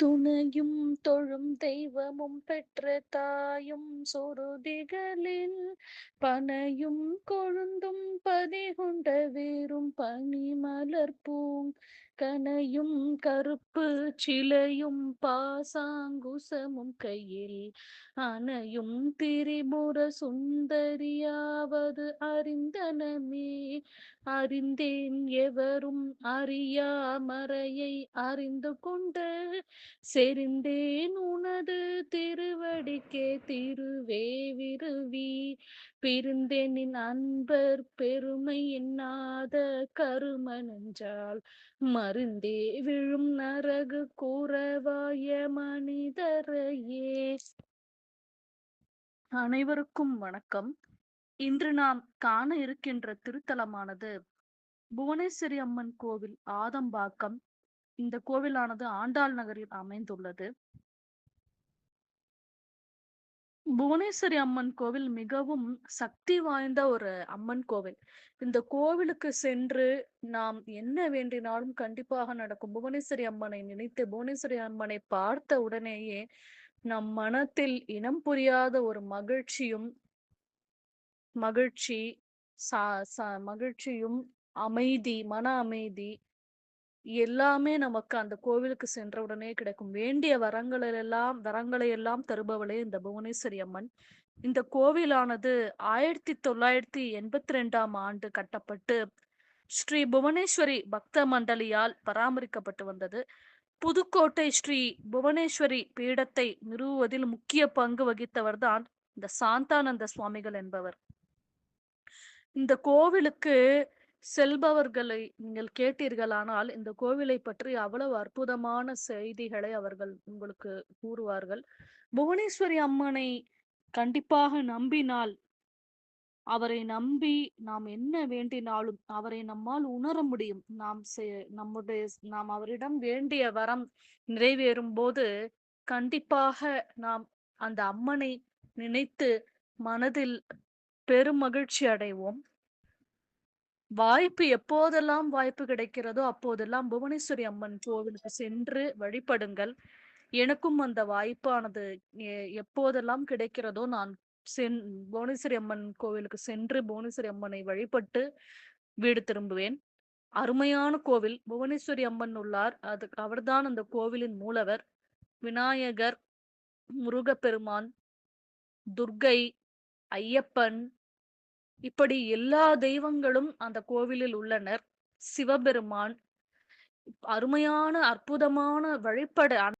துணையும் தொழும் தெய்வமும் பெற்ற தாயும் சொருதிகளில் பனையும் கொழுந்தும் பதிகொண்ட வேரும் பனிமலர் கனையும் கருப்பு சிலையும் பாசாங்குசமும் கையில் அணையும் திரிபுர சுந்தரியாவது அறிந்தனமே. அறிந்தேன் எவரும் அறியா மறையை அறிந்து கொண்டு செறிந்தேன் உனது திருவடிக்கே திருவே விருவி. பிரிந்தேன் நின் அன்பர் பெருமை எண்ணாத கரும நெஞ்சால் மருந்தே விழும் நரகு கூறவாய மனிதரையே. அனைவருக்கும் வணக்கம். இன்று நாம் காண இருக்கின்ற திருத்தலமானது புவனேஸ்வரி அம்மன் கோவில், ஆதம்பாக்கம். இந்த கோவிலானது ஆண்டாள் நகரில் அமைந்துள்ளது. புவனேஸ்வரி அம்மன் கோவில் மிகவும் சக்தி வாய்ந்த ஒரு அம்மன் கோவில். இந்த கோவிலுக்கு சென்று நாம் என்ன வேண்டினாலும் கண்டிப்பாக நடக்கும். புவனேஸ்வரி அம்மனை நினைத்து புவனேஸ்வரி அம்மனை பார்த்த உடனேயே நம் மனத்தில் இனம் புரியாத ஒரு மகிழ்ச்சி மகிழ்ச்சியும் அமைதி, மன அமைதி எல்லாமே நமக்கு அந்த கோவிலுக்கு சென்றவுடனே கிடைக்கும். வேண்டிய வரங்களை எல்லாம் தருபவளே இந்த புவனேஸ்வரி அம்மன். இந்த கோவிலானது 1982ஆம் ஆண்டு கட்டப்பட்டு ஸ்ரீ புவனேஸ்வரி பக்த மண்டலியால் பராமரிக்கப்பட்டு வந்தது. புதுக்கோட்டை ஸ்ரீ புவனேஸ்வரி பீடத்தை நிறுவுவதில் முக்கிய பங்கு வகித்தவர்தான் இந்த சாந்தானந்த சுவாமிகள் என்பவர். இந்த கோவிலுக்கு செல்பவர்களை நீங்கள் கேட்டீர்களானால் இந்த கோவிலை பற்றி அவ்வளவு அற்புதமான செய்திகளை அவர்கள் உங்களுக்கு கூறுவார்கள். புவனேஸ்வரி அம்மனை கண்டிப்பாக நம்பினால், அவரை நம்பி நாம் என்ன வேண்டினாலும் அவரை நம்மால் உணர முடியும். நாம் அவரிடம் வேண்டிய வரம் நிறைவேறும் போது கண்டிப்பாக நாம் அந்த அம்மனை நினைத்து மனதில் பெருமகிழ்ச்சி அடைவோம். எப்போதெல்லாம் வாய்ப்பு கிடைக்கிறதோ அப்போதெல்லாம் புவனேஸ்வரி அம்மன் கோவிலுக்கு சென்று வழிபடுங்கள். எனக்கும் அந்த வாய்ப்பானது எப்போதெல்லாம் கிடைக்கிறதோ நான் புவனேஸ்வரி அம்மன் கோவிலுக்கு சென்று புவனேஸ்வரி அம்மனை வழிபட்டு வீடு திரும்புவேன். அருமையான கோவில். புவனேஸ்வரி அம்மன் உள்ளார். அவர்தான் அந்த கோவிலின் மூலவர். விநாயகர், முருகப்பெருமான், துர்க்கை, ஐயப்பன், இப்படி எல்லா தெய்வங்களும் அந்த கோவிலில் உள்ளனர். சிவபெருமான், அருமையான அற்புதமான வழிபட